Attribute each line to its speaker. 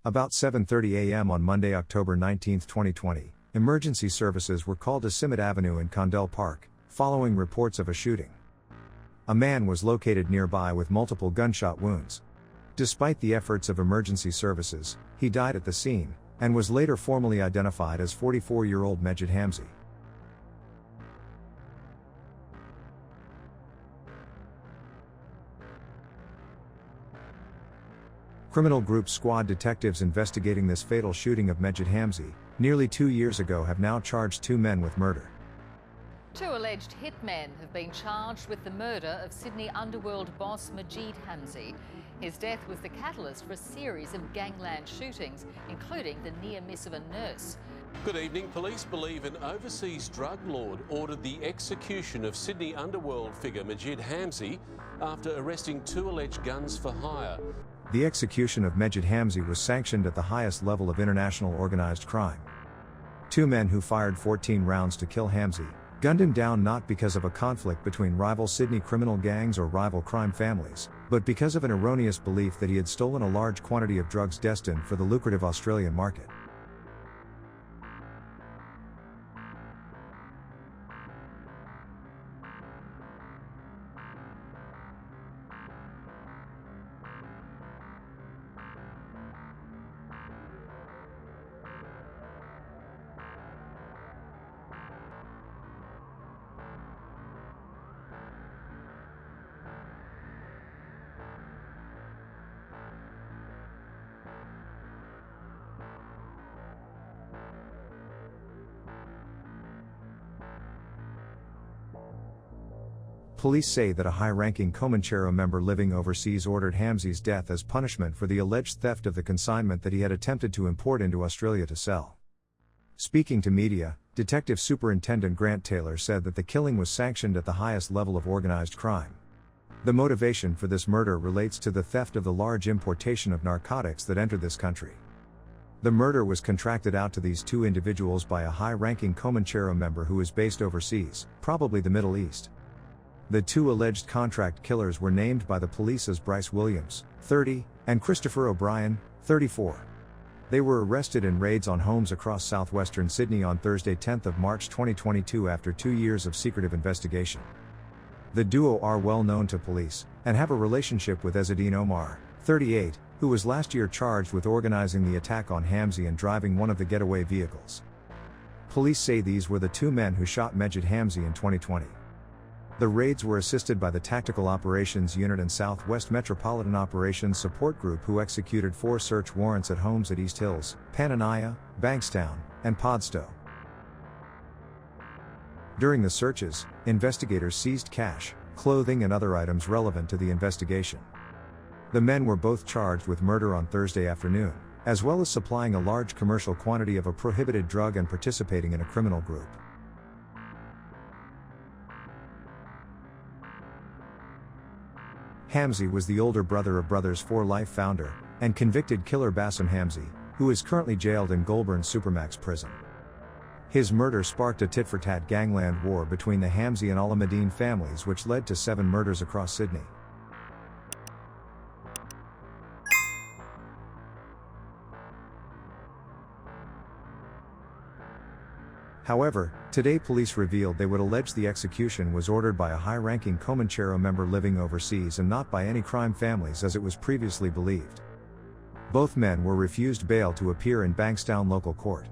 Speaker 1: About 7:30 a.m. on Monday, October 19, 2020, emergency services were called to Simmet Avenue in Condell Park, following reports of a shooting. A man was located nearby with multiple gunshot wounds. Despite the efforts of emergency services, he died at the scene, and was later formally identified as 44-year-old Mejid Hamzy. Criminal Group Squad detectives investigating this fatal shooting of Mejid Hamzy, nearly 2 years ago, have now charged 2 men with murder.
Speaker 2: 2 alleged hitmen have been charged with the murder of Sydney underworld boss Mejid Hamzy. His death was the catalyst for a series of gangland shootings, including the near miss of a nurse.
Speaker 3: Good evening. Police believe an overseas drug lord ordered the execution of Sydney underworld figure Mejid Hamzy after arresting 2 alleged guns for hire.
Speaker 1: The execution of Mejid Hamzy was sanctioned at the highest level of international organized crime. 2 men who fired 14 rounds to kill Hamzy gunned him down not because of a conflict between rival Sydney criminal gangs or rival crime families, but because of an erroneous belief that he had stolen a large quantity of drugs destined for the lucrative Australian market. Police say that a high-ranking Comanchero member living overseas ordered Hamzy's death as punishment for the alleged theft of the consignment that he had attempted to import into Australia to sell. Speaking to media, Detective Superintendent Grant Taylor said that the killing was sanctioned at the highest level of organized crime. The motivation for this murder relates to the theft of the large importation of narcotics that entered this country. The murder was contracted out to these 2 individuals by a high-ranking Comanchero member who is based overseas, probably the Middle East. The 2 alleged contract killers were named by the police as Bryce Williams, 30, and Christopher O'Brien, 34. They were arrested in raids on homes across southwestern Sydney on Thursday, 10 March 2022 after 2 years of secretive investigation. The duo are well known to police, and have a relationship with Ezzedine Omar, 38, who was last year charged with organizing the attack on Hamzy and driving one of the getaway vehicles. Police say these were the 2 men who shot Mejid Hamzy in 2020. The raids were assisted by the Tactical Operations Unit and Southwest Metropolitan Operations Support Group, who executed 4 search warrants at homes at East Hills, Panania, Bankstown, and Podstow. During the searches, investigators seized cash, clothing and other items relevant to the investigation. The men were both charged with murder on Thursday afternoon, as well as supplying a large commercial quantity of a prohibited drug and participating in a criminal group. Hamzy was the older brother of Brothers for Life founder and convicted killer Bassem Hamzy, who is currently jailed in Goulburn Supermax prison. His murder sparked a tit-for-tat gangland war between the Hamzy and Alameddine families, which led to 7 murders across Sydney. However, today police revealed they would allege the execution was ordered by a high-ranking Comanchero member living overseas and not by any crime families as it was previously believed. Both men were refused bail to appear in Bankstown local court.